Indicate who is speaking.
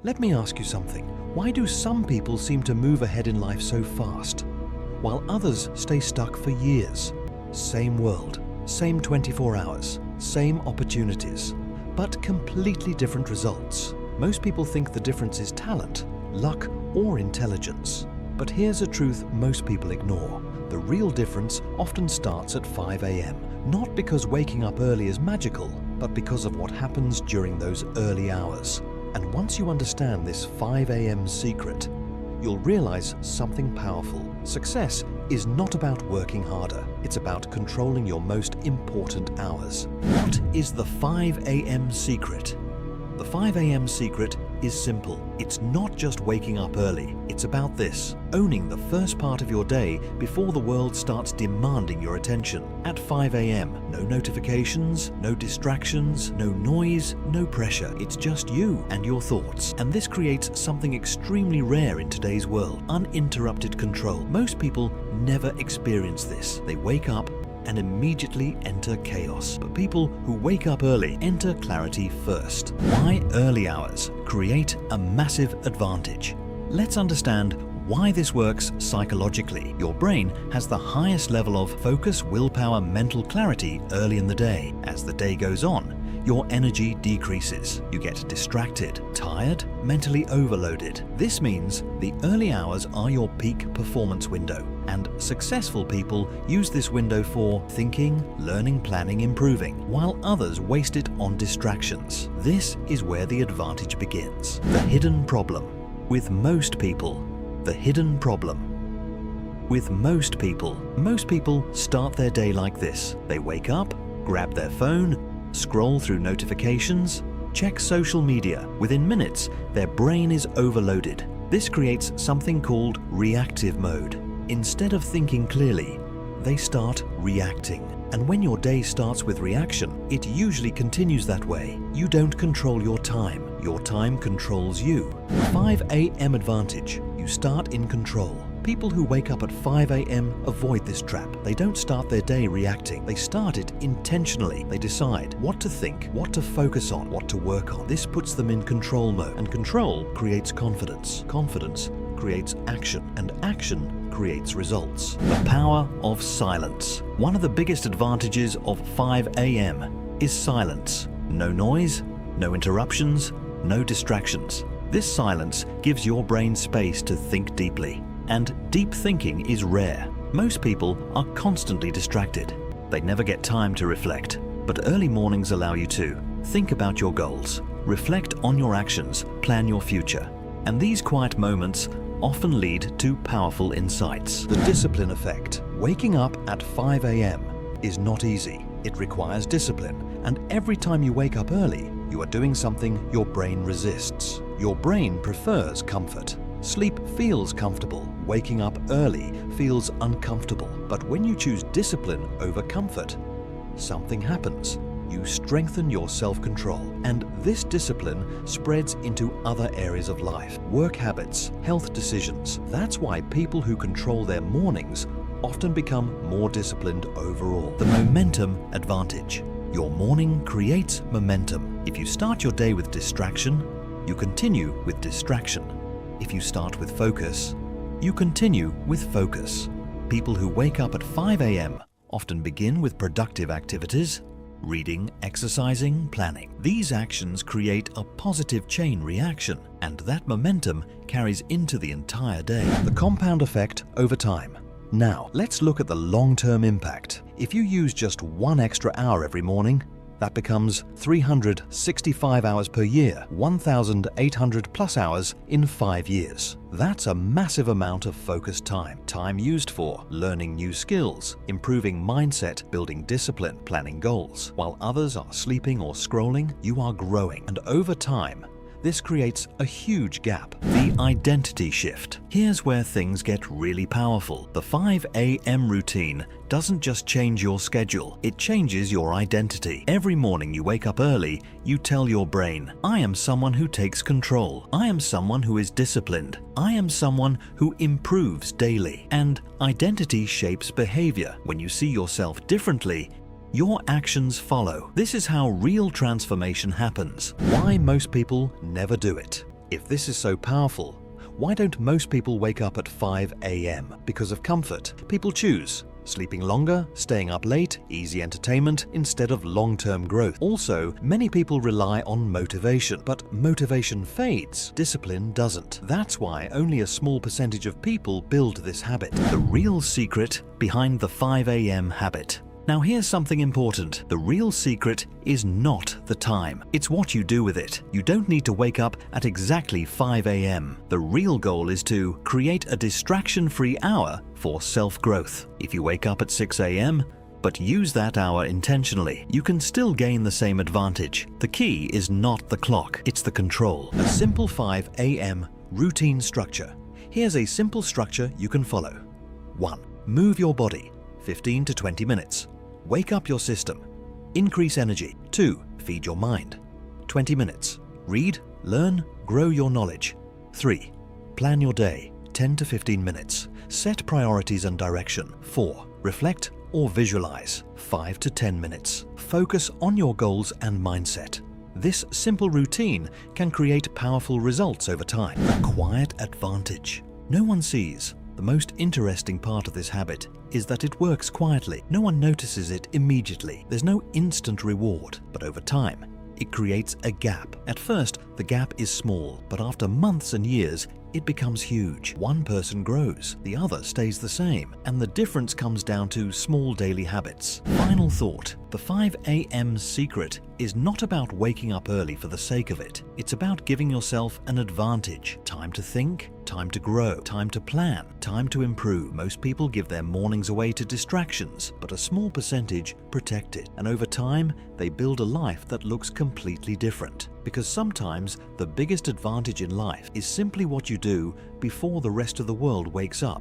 Speaker 1: Let me ask you something. Why do some people seem to move ahead in life so fast, while others stay stuck for years? Same world, same 24 hours, same opportunities, but completely different results. Most people think the difference is talent, luck, or intelligence. But here's a truth most people ignore. The real difference often starts at 5 a.m. Not because waking up early is magical, but because of what happens during those early hours. And once you understand this 5 a.m. secret, you'll realize something powerful. Success is not about working harder. It's about controlling your most important hours. What is the 5 a.m. secret? The 5 a.m. secret is simple. It's not just waking up early. It's about this: owning the first part of your day before the world starts demanding your attention. At 5 a.m., no notifications, no distractions, no noise, no pressure. It's just you and your thoughts. And this creates something extremely rare in today's world: uninterrupted control. Most people never experience this. They wake up and immediately enter chaos. But people who wake up early enter clarity first. Why early hours create a massive advantage? Let's understand why this works psychologically. Your brain has the highest level of focus, willpower, mental clarity early in the day. As the day goes on, your energy decreases. You get distracted, tired, mentally overloaded. This means the early hours are your peak performance window, and successful people use this window for thinking, learning, planning, improving, while others waste it on distractions. This is where the advantage begins. The hidden problem. With most people, the hidden problem. With most people start their day like this. They wake up, grab their phone, scroll through notifications, check social media. Within minutes, their brain is overloaded. This creates something called reactive mode. Instead of thinking clearly, they start reacting. And when your day starts with reaction, it usually continues that way. You don't control your time controls you. 5 a.m. advantage. You start in control. People who wake up at 5 a.m. avoid this trap. They don't start their day reacting. They start it intentionally. They decide what to think, what to focus on, what to work on. This puts them in control mode, and control creates confidence. Confidence creates action, and action creates results. The power of silence. One of the biggest advantages of 5 a.m. is silence. No noise, no interruptions, no distractions. This silence gives your brain space to think deeply. And deep thinking is rare. Most people are constantly distracted. They never get time to reflect. But early mornings allow you to think about your goals, reflect on your actions, plan your future. And these quiet moments often lead to powerful insights. The discipline effect. Waking up at 5 a.m. is not easy. It requires discipline. And every time you wake up early, you are doing something your brain resists. Your brain prefers comfort. Sleep feels comfortable. Waking up early feels uncomfortable. But when you choose discipline over comfort, something happens. You strengthen your self-control, and this discipline spreads into other areas of life. Work habits, health decisions. That's why people who control their mornings often become more disciplined overall. The momentum advantage. Your morning creates momentum. If you start your day with distraction, you continue with distraction. If you start with focus, you continue with focus. People who wake up at 5 a.m. often begin with productive activities: reading, exercising, planning. These actions create a positive chain reaction, and that momentum carries into the entire day. The compound effect over time. Now, let's look at the long-term impact. If you use just 1 extra hour every morning, that becomes 365 hours per year, 1,800 plus hours in 5 years. That's a massive amount of focused time. Time used for learning new skills, improving mindset, building discipline, planning goals. While others are sleeping or scrolling, you are growing. And over time, this creates a huge gap. The identity shift. Here's where things get really powerful. The 5 a.m. routine doesn't just change your schedule, it changes your identity. Every morning you wake up early, you tell your brain, I am someone who takes control. I am someone who is disciplined. I am someone who improves daily. And identity shapes behavior. When you see yourself differently, your actions follow. This is how real transformation happens. Why most people never do it. If this is so powerful, why don't most people wake up at 5 a.m.? Because of comfort. People choose sleeping longer, staying up late, easy entertainment instead of long-term growth. Also, many people rely on motivation, but motivation fades, discipline doesn't. That's why only a small percentage of people build this habit. The real secret behind the 5 a.m. habit. Now here's something important. The real secret is not the time. It's what you do with it. You don't need to wake up at exactly 5 a.m. The real goal is to create a distraction-free hour for self-growth. If you wake up at 6 a.m., but use that hour intentionally, you can still gain the same advantage. The key is not the clock, it's the control. A simple 5 a.m. routine structure. Here's a simple structure you can follow. 1. Move your body, 15 to 20 minutes. Wake up your system. Increase energy. 2. Feed your mind. 20 minutes. Read, learn, grow your knowledge. 3. Plan your day. 10 to 15 minutes. Set priorities and direction. 4. Reflect or visualize. 5 to 10 minutes. Focus on your goals and mindset. This simple routine can create powerful results over time. A quiet advantage. No one sees. The most interesting part of this habit is that it works quietly. No one notices it immediately. There's no instant reward, but over time, it creates a gap. At first, the gap is small, but after months and years, it becomes huge. One person grows, the other stays the same, and the difference comes down to small daily habits. Final thought, the 5 a.m. secret is not about waking up early for the sake of it. It's about giving yourself an advantage. Time to think, time to grow, time to plan, time to improve. Most people give their mornings away to distractions, but a small percentage protect it. And over time, they build a life that looks completely different. Because sometimes the biggest advantage in life is simply what you do before the rest of the world wakes up.